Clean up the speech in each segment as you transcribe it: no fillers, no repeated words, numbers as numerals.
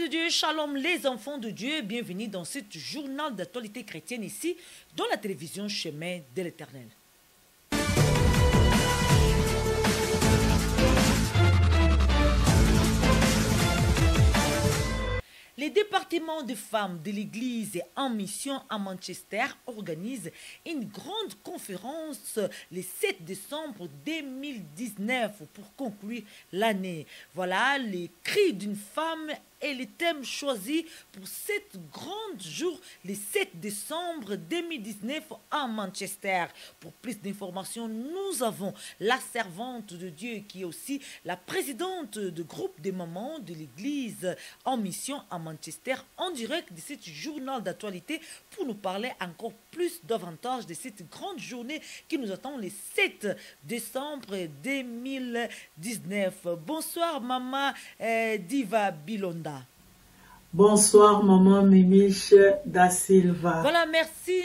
de Dieu, shalom les enfants de Dieu, bienvenue dans ce journal d'actualité chrétienne ici, dans la télévision Chemin de l'Éternel. Les départements de femmes de l'Église en mission à Manchester organisent une grande conférence le 7 décembre 2019 pour conclure l'année. Voilà les cris d'une femme et le thème choisi pour cette grande jour, le 7 décembre 2019 à Manchester. Pour plus d'informations, nous avons la servante de Dieu qui est aussi la présidente du groupe des mamans de l'Église en mission à Manchester en direct de ce journal d'actualité pour nous parler encore plus davantage de cette grande journée qui nous attend le 7 décembre 2019. Bonsoir maman Diva Bilonda. Bonsoir, maman Mimiche da Silva. Voilà, merci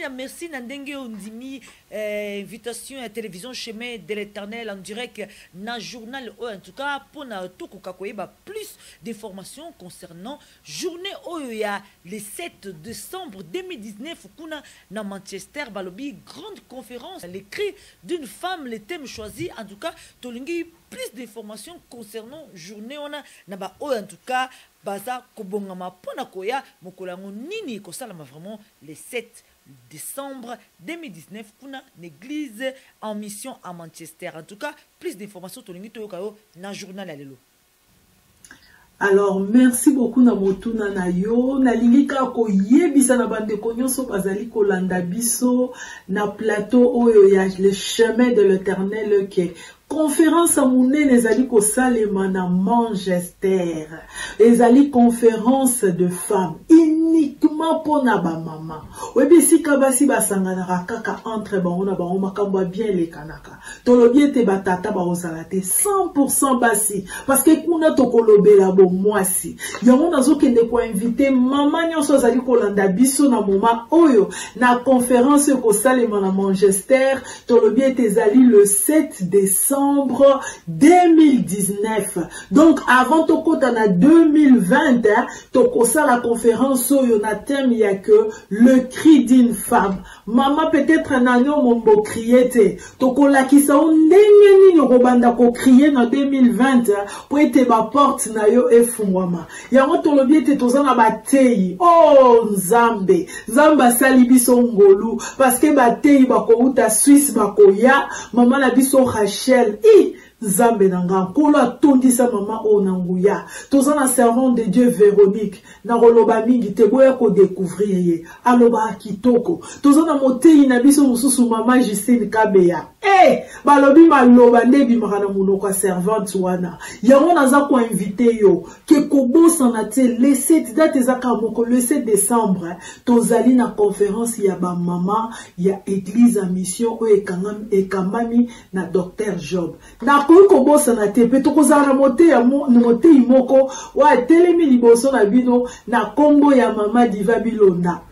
Nandenge Ondimi, invitation à la télévision Chemin de l'Éternel en direct, dans journal, en tout cas, pour tout plus d'informations concernant journée Oya, le 7 décembre 2019, dans Manchester, Balobi, grande conférence, les cris d'une femme, les thèmes choisis, en tout cas, Tolingi, plus d'informations concernant journée, on a, en tout cas, baza kobongama pona koya mokolango nini kosalama vraiment le 7 décembre 2019 kuna l'église en mission à Manchester. En tout cas, plus d'informations tolingi toyokayo na journal alelo. Alors, merci beaucoup na motuna na yo. Na lingika ko yebisa na bande konyoso bazali ko landa biso na plateau oyo ya le chemin de l'Éternel qui conférence à Mouné, ezali ko salema na Manchester. Ezali conférence de femmes uniquement pour na ba maman. Webi sika basi basangana kaka entre ba ona ba makambo bien les kanaka. Tolobi te batata ba osalate 100% basi parce que kuna tokolobela bo mwasi. Yango nazokende ko inviter maman nyonso ezali ko landa biso na moment oyo na conférence ko salema na Manchester. Tolobi te ezali le 7 décembre 2019. Donc avant tokota na 2020, tokosa la conférence oyo na thème ya que le cri d'une femme. Maman peut-être nanyo mombo crier te. Tokola kisa ndenge nini robanda ko crier na 2020 pour ete ba porte na yo efungwama. Yango tolobi ete tozana batei. Oh Nzambe, Nzamba sali biso ngolu parce que batei bako uta Suisse bako ya maman la biso Rachel. Nzambe nanga kola tondisa mama o nanguya tozana servant de Dieu Véronique na roloba mingi te boya ko découvrir ye aloba kitoko tozana motei na biso mususu mama Justine Kabeya balobi maloba ndebi makana munoko servante wana yango naza ko inviter yo ke kobosa na te le 7 date ezaka moko le 7 décembre tozali na conférence ya ba mama ya église à mission o ekambami na Dr Job na kobosa na te pe tokozala motei moko wa telemi liboso na bino na kombo ya mama Diva Bilonda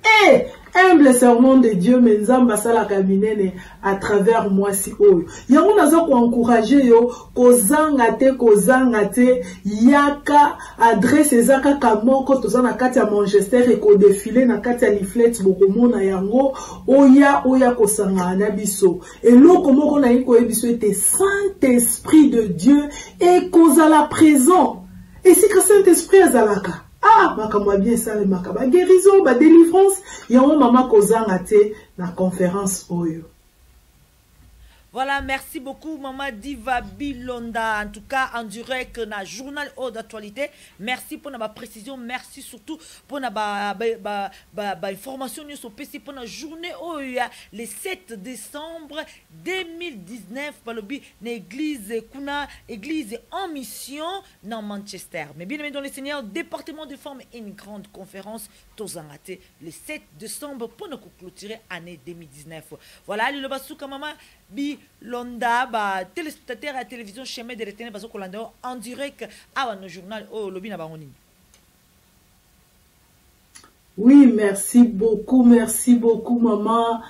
humble servant de Dieu menzamba sala kaminene à travers moi si oyo yango nazo ko encourager yo kozanga te yaka adresse ezaka kamoko tozana kati ya Manchester et ko défiler na kati ya leaflet bokomona yango oya kosanga na biso eloko moko na yiko ebiso ete Saint-Esprit de Dieu et kozala présent et si que Saint-Esprit azalaka makamwa bien ça le makaba guérison ba délivrance yango mama kozanga te na conférence oyo. Voilà, merci beaucoup, Maman Diva Bilonda. En tout cas, en direct, dans le journal d'actualité. Merci pour la précision. Merci surtout pour la information sur PC pour la journée le 7 décembre 2019. Par l'église en mission dans Manchester. Mais bien aimé dans le Seigneur, département de femmes et une grande conférence. Tous en raté le 7 décembre pour nous clôturer l'année 2019. Voilà, le Basuka Maman Bilonda, téléspectateur à la télévision Chemin de l'Éternel, en direct à nos journal au lobby na bangonini. Oui, merci beaucoup, maman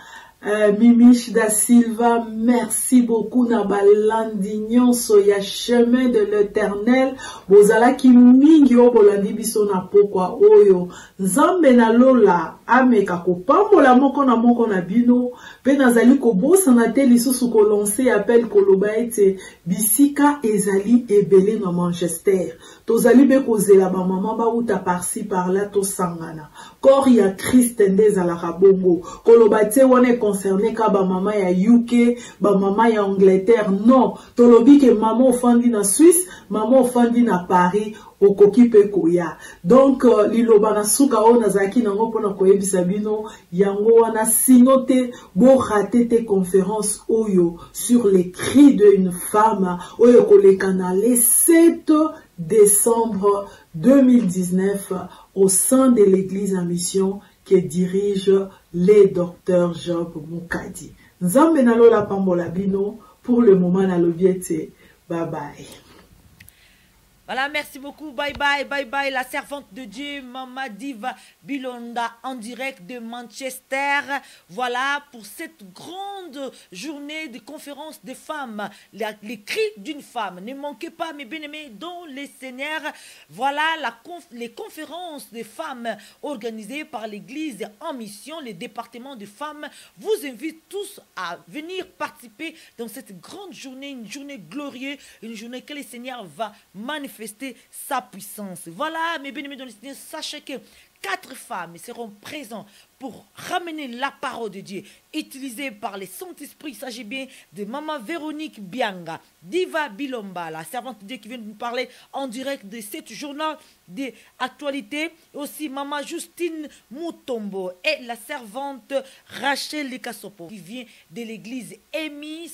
Mimiche da Silva, merci beaucoup na balandi nyonso ya chemin de l'éternel. Bozala ki mingi o bolandi biso na pokwa oyo. Nzambe na lola ameka kopambola moko na bino. Pe nazali kobosa na te lisusu kolonse appel koloba ete bisika ezali ebele na Manchester. Tozali be kozela ba mama ba uta par-ci par-là to sangana. Kor ya Christ ndeza la rabongo. Koloba te wane concerné ka ba mama ya UK, ba mama ya Angleterre. Non, tolobi ke maman ofandi na Suisse, maman ofandi na Paris, okoki pe koya. Donc liloba na suka o nazaki nango pona koyebisa bino yango wana sinote bo raté te conférence oyo sur les cris d'une femme oyo kolekana le 7 décembre 2019 au sein de l'église en mission que dirige le docteur Job Mukadi. Nzambe na lola pambola bino pour le moment na lobiete. Bye bye. Voilà, merci beaucoup. Bye bye, bye bye. La servante de Dieu, Mama Diva Bilonda, en direct de Manchester. Voilà, pour cette grande journée de conférence des femmes. Les cris d'une femme. Ne manquez pas, mes bien-aimés, dans les Seigneurs. Voilà les conférences des femmes organisées par l'église en mission, les départements de femmes. Vous invite tous à venir participer dans cette grande journée, une journée glorieuse, une journée que le Seigneur va manifester sa puissance. Voilà, mes bien-aimés dans le Seigneur, sachez que 4 femmes seront présentes pour ramener la parole de Dieu, utilisée par les Saint-Esprit. Il s'agit bien de Maman Véronique Bianga, Diva Bilomba, la servante de Dieu qui vient de nous parler en direct de cette journal d'actualité. Aussi Maman Justine Mutombo et la servante Rachel Likasopo qui vient de l'église Emis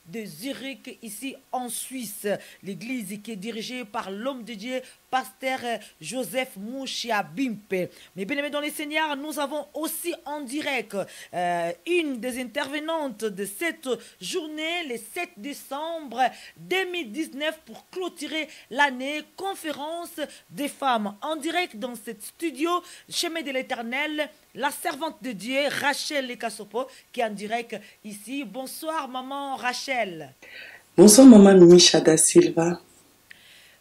de Zurich ici en Suisse. L'église qui est dirigée par l'homme de Dieu, pasteur Joseph Mouchia Bimpe. Mais bien aimés dans les Seigneurs, nous avons aussi en direct une des intervenantes de cette journée, le 7 décembre 2019, pour clôturer l'année, conférence des femmes en direct dans ce studio Chemin de l'Éternel, la servante de Dieu Rachel Lekasopo qui est en direct ici. Bonsoir maman Rachel. Bonsoir maman Mimiche da Silva.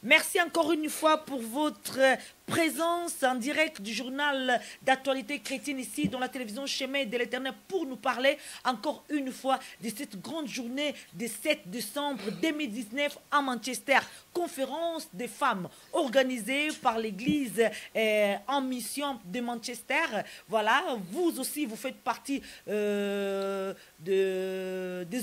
Merci encore une fois pour votre présence en direct du journal d'actualité chrétienne ici dans la télévision Chemin de l'Éternel pour nous parler encore une fois de cette grande journée de 7 décembre 2019 à Manchester. Conférence des femmes organisée par l'église en mission de Manchester. Voilà, vous aussi vous faites partie des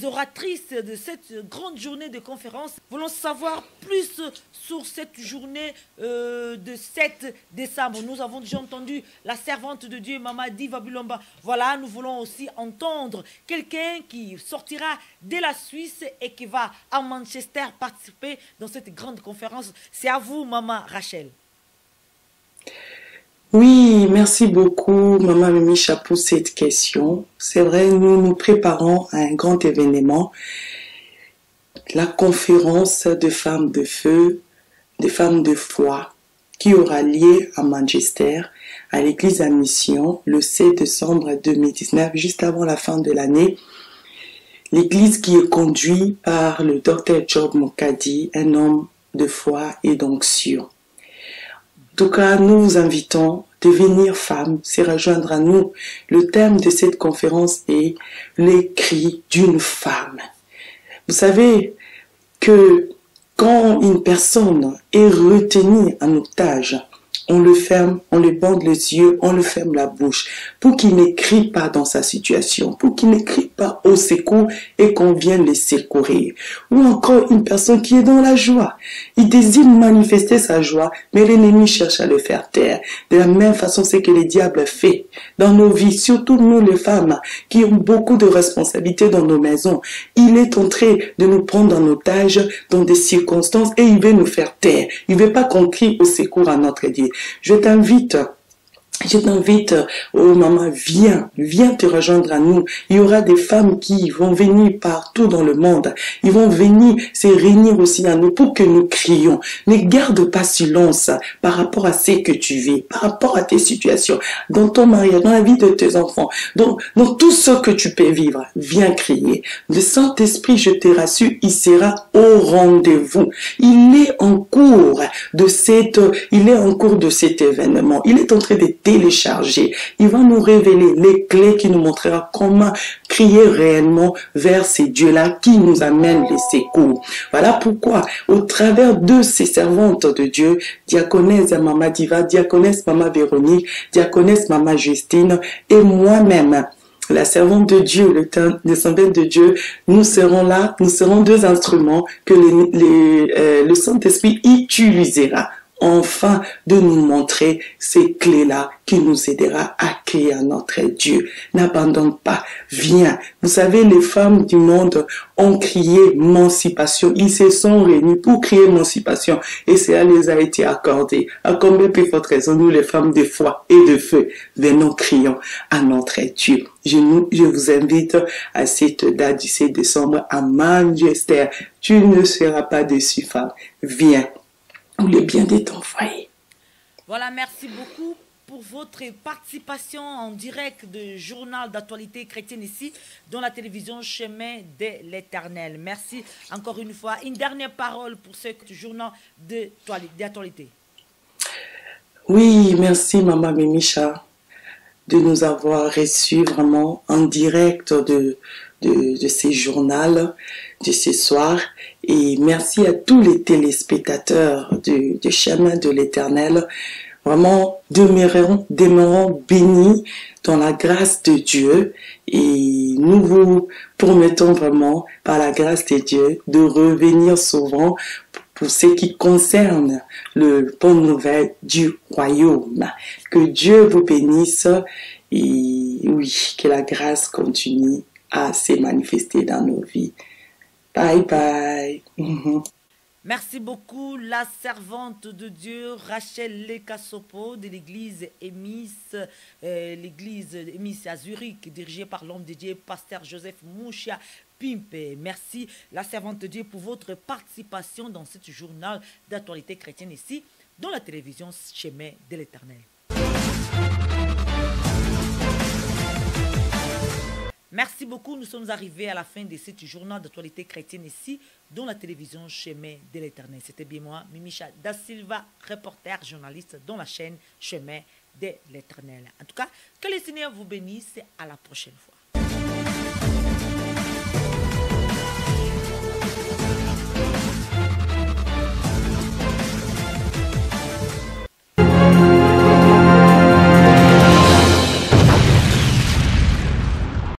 oratrices de cette grande journée de conférence. Voulons savoir plus sur cette journée de 7 décembre. Nous avons déjà entendu la servante de Dieu, Mama Diva Bilomba. Voilà, nous voulons aussi entendre quelqu'un qui sortira de la Suisse et qui va à Manchester participer dans cette grande conférence. C'est à vous, Maman Rachel. Oui, merci beaucoup, Maman Mimicha, pour cette question. C'est vrai, nous nous préparons à un grand événement, la conférence de femmes de feu, des femmes de foi, qui aura lieu à Manchester, à l'église à mission, le 7 décembre 2019, juste avant la fin de l'année. L'église qui est conduite par le docteur Job Mukadi, un homme de foi et d'onction. En tout cas, nous vous invitons de venir femmes, se rejoindre à nous. Le thème de cette conférence est les cris d'une femme. Vous savez que quand une personne est retenue en otage, on le ferme, on le bande les yeux, on le ferme la bouche pour qu'il ne crie pas dans sa situation, pour qu'il ne crie pas au secours et qu'on vienne le secourir. Ou encore une personne qui est dans la joie. Il désire manifester sa joie, mais l'ennemi cherche à le faire taire. De la même façon, c'est que le diable fait dans nos vies, surtout nous les femmes qui ont beaucoup de responsabilités dans nos maisons. Il est en train de nous prendre en otage dans des circonstances et il veut nous faire taire. Il ne veut pas qu'on crie au secours à notre Dieu. Je t'invite Je t'invite, oh maman, viens te rejoindre à nous. Il y aura des femmes qui vont venir partout dans le monde. Ils vont venir se réunir aussi à nous pour que nous crions. Ne garde pas silence par rapport à ce que tu vis, par rapport à tes situations, dans ton mariage, dans la vie de tes enfants, dans tout ce que tu peux vivre. Viens crier. Le Saint-Esprit, je te rassure, il sera au rendez-vous. Il est en cours de cet événement. Il est en train de télécharger. Il va nous révéler les clés qui nous montrera comment crier réellement vers ces dieux-là qui nous amènent les secours. Voilà pourquoi, au travers de ces servantes de Dieu, diaconesse Maman Diva, diaconesse Maman Véronique, diaconesse Maman Justine et moi-même, la servante de Dieu, le servante de Dieu, nous serons là, nous serons deux instruments que le Saint-Esprit utilisera enfin de nous montrer ces clés-là qui nous aidera à crier à notre Dieu. N'abandonne pas, viens. Vous savez, les femmes du monde ont crié émancipation. Ils se sont réunis pour crier émancipation et cela les a été accordé. À combien plus forte raison, nous les femmes de foi et de feu, venons crions à notre Dieu. Je vous invite à cette date du 7 décembre à Manchester. Tu ne seras pas déçu, femme. Viens. Pour le bien de ton foyer. Voilà, merci beaucoup pour votre participation en direct du journal d'actualité chrétienne ici, dans la télévision Chemin de l'Éternel. Merci encore une fois. Une dernière parole pour ce journal d'actualité. Oui, merci Maman Mimicha de nous avoir reçus vraiment en direct de ces journaux de ce soir. Et merci à tous les téléspectateurs du Chemin de l'Éternel. Vraiment, demeurons bénis dans la grâce de Dieu. Et nous vous promettons vraiment, par la grâce de Dieu, de revenir souvent pour ce qui concerne le bonne nouvelle du royaume. Que Dieu vous bénisse et oui, que la grâce continue à se manifester dans nos vies. Bye bye. Merci beaucoup, la servante de Dieu, Rachel Lekasopo de l'église Émis à Zurich, dirigée par l'homme de Dieu, pasteur Joseph Mouchia Pimpe. Merci, la servante de Dieu, pour votre participation dans ce journal d'actualité chrétienne ici, dans la télévision Chemin de l'Éternel. Merci beaucoup. Nous sommes arrivés à la fin de ce journal d'actualité chrétienne ici, dans la télévision Chemin de l'Éternel. C'était bien moi, Mimicha Da Silva, reporter, journaliste dans la chaîne Chemin de l'Éternel. En tout cas, que le Seigneur vous bénisse. À la prochaine fois.